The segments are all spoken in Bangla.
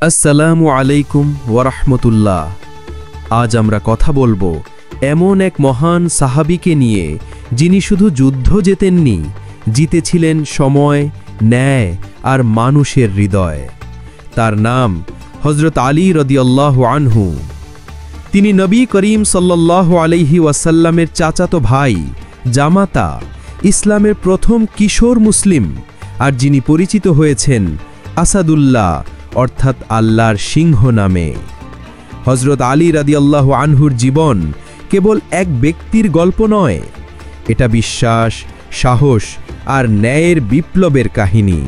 আসসালামু আলাইকুম ওয়ারাহমাতুল্লাহ। আজ আমরা কথা বলবো এমন এক মহান সাহাবীকে নিয়ে, যিনি শুধু যুদ্ধ জেতেননি, জিতেছিলেন সময়, ন্যায় আর মানুষের হৃদয়। তার নাম হযরত আলী রাদিয়াল্লাহু আনহু। তিনি নবী করিম সাল্লাল্লাহু আলাইহি ওয়াসাল্লামের চাচাতো ভাই, জামাতা, ইসলামের প্রথম কিশোর মুসলিম, আর যিনি পরিচিত হয়েছেন আসাদুল্লাহ অর্থাৎ আল্লাহর সিংহ নামে। হযরত আলী রাদিয়াল্লাহু আনহুর জীবন কেবল এক ব্যক্তির গল্প নয়, এটা বিশ্বাস, সাহস আর ন্যায়ের বিপ্লবের কাহিনী।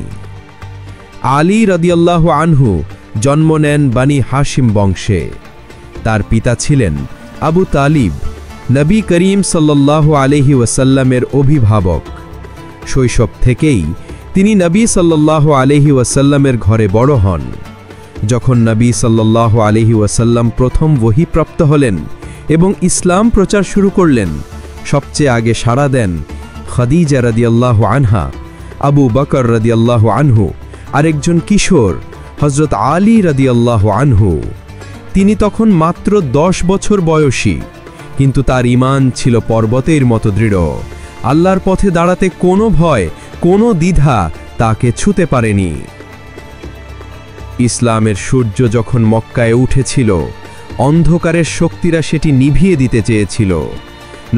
আলী রাদিয়াল্লাহু আনহু জন্ম নেন বানি হাশিম বংশে। তার পিতা ছিলেন আবু তালিব, নবী করিম সাল্লাল্লাহু আলাইহি ওয়াসাল্লামের অভিভাবক। শৈশব থেকেই তিনি নবী সাল্লাল্লাহু আলাইহি ওয়াসাল্লামের ঘরে বড় হন। যখন নবী সাল্লাল্লাহু আলাইহি ওয়াসাল্লাম প্রথম ওহীপ্রাপ্ত হলেন এবং ইসলাম প্রচার শুরু করলেন, সবচেয়ে আগে সাড়া দেন খাদিজা রাদিয়াল্লাহু আনহা, আবু বকর রাদিয়াল্লাহু আনহু, আরেকজন কিশোর হযরত আলী রাদিয়াল্লাহু আনহু। তিনি তখন মাত্র 10 বছর বয়সী, কিন্তু তার ঈমান ছিল পর্বতের মতো দৃঢ়। আল্লাহর পথে দাঁড়াতে কোনো ভয়, কোনো দ্বিধা তাকে ছুঁতে পারেনি। ইসলামের সূর্য যখন মক্কায় উঠেছিল, অন্ধকারের শক্তিরা সেটি নিভিয়ে দিতে চেয়েছিল।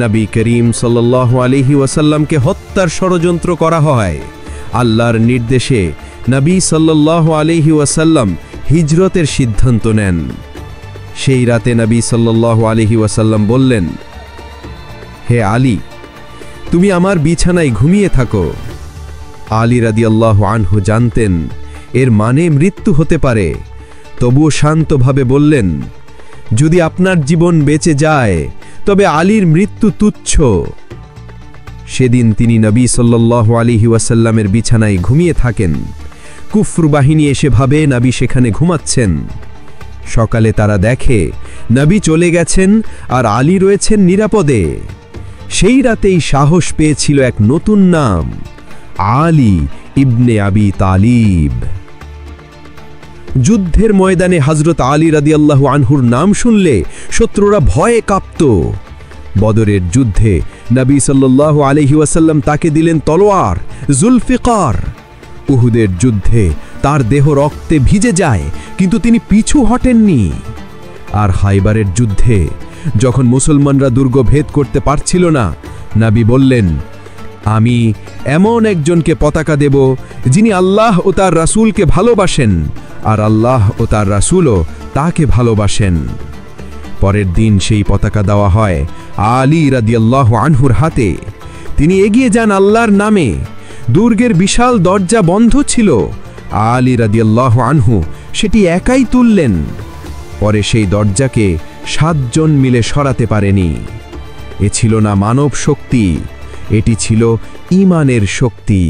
নবী করিম সাল্লাল্লাহু আলাইহি ওয়াসাল্লামকে হত্যার ষড়যন্ত্র করা হয়। আল্লাহর নির্দেশে নবী সাল্লাল্লাহু আলাইহি ওয়াসাল্লাম হিজরতের সিদ্ধান্ত নেন। সেই রাতে নবী সাল্লাল্লাহু আলাইহি ওয়াসাল্লাম বললেন, হে আলী, তুমি আমার বিছানায় ঘুমিয়ে থাকো। আলী রাদিয়াল্লাহু আনহু জানতেন এর মানে মৃত্যু হতে পারে, তবুও শান্তভাবে বললেন, যদি আপনার জীবন বেঁচে যায় তবে আলীর মৃত্যু তুচ্ছ। সেদিন তিনি নবী সাল্লাল্লাহু আলাইহি ওয়াসাল্লামের বিছানায় ঘুমিয়ে থাকেন। কুফর বাহিনী এসে ভাবে নবী সেখানে ঘুমাচ্ছেন। সকালে তারা দেখে নবী চলে গেছেন আর আলী রয়েছেন নিরাপদে। সেই রাতেই সাহস পেয়েছিল এক নতুন নাম, আলী ইবনে আবি তালিব। যুদ্ধের ময়দানে হযরত আলী রাদিয়াল্লাহু আনহুর নাম শুনলে শত্রুরা ভয়ে কাঁপত। বদরের যুদ্ধে নবী সাল্লাল্লাহু আলাইহি ওয়াসাল্লাম তাকে দিলেন তলোয়ার, জুলফিকার। উহুদের যুদ্ধে তার দেহ রক্তে ভিজে যায়, কিন্তু তিনি পিছু হটেননি। আর খাইবারের যুদ্ধে যখন মুসলমানরা দুর্গ ভেদ করতে পারছিল না, নবী বললেন, আমি এমন একজনকে পতাকা দেব যিনি আল্লাহ ও তার রাসূলকে ভালোবাসেন, আর আল্লাহ ও তার রাসূলও তাকে ভালোবাসেন। পরের দিন সেই পতাকা দেওয়া হয় আলী রাদিয়াল্লাহু আনহুর হাতে। তিনি এগিয়ে যান আল্লাহর নামে। দুর্গের বিশাল দরজা বন্ধ ছিল, আলী রাদিয়াল্লাহু আনহু সেটি একাই তুললেন। পরে সেই দরজাকে 7 জন মিলে সরাতে পারেনি। এ ছিল না মানব শক্তি, এটি ছিল ঈমানের শক্তি।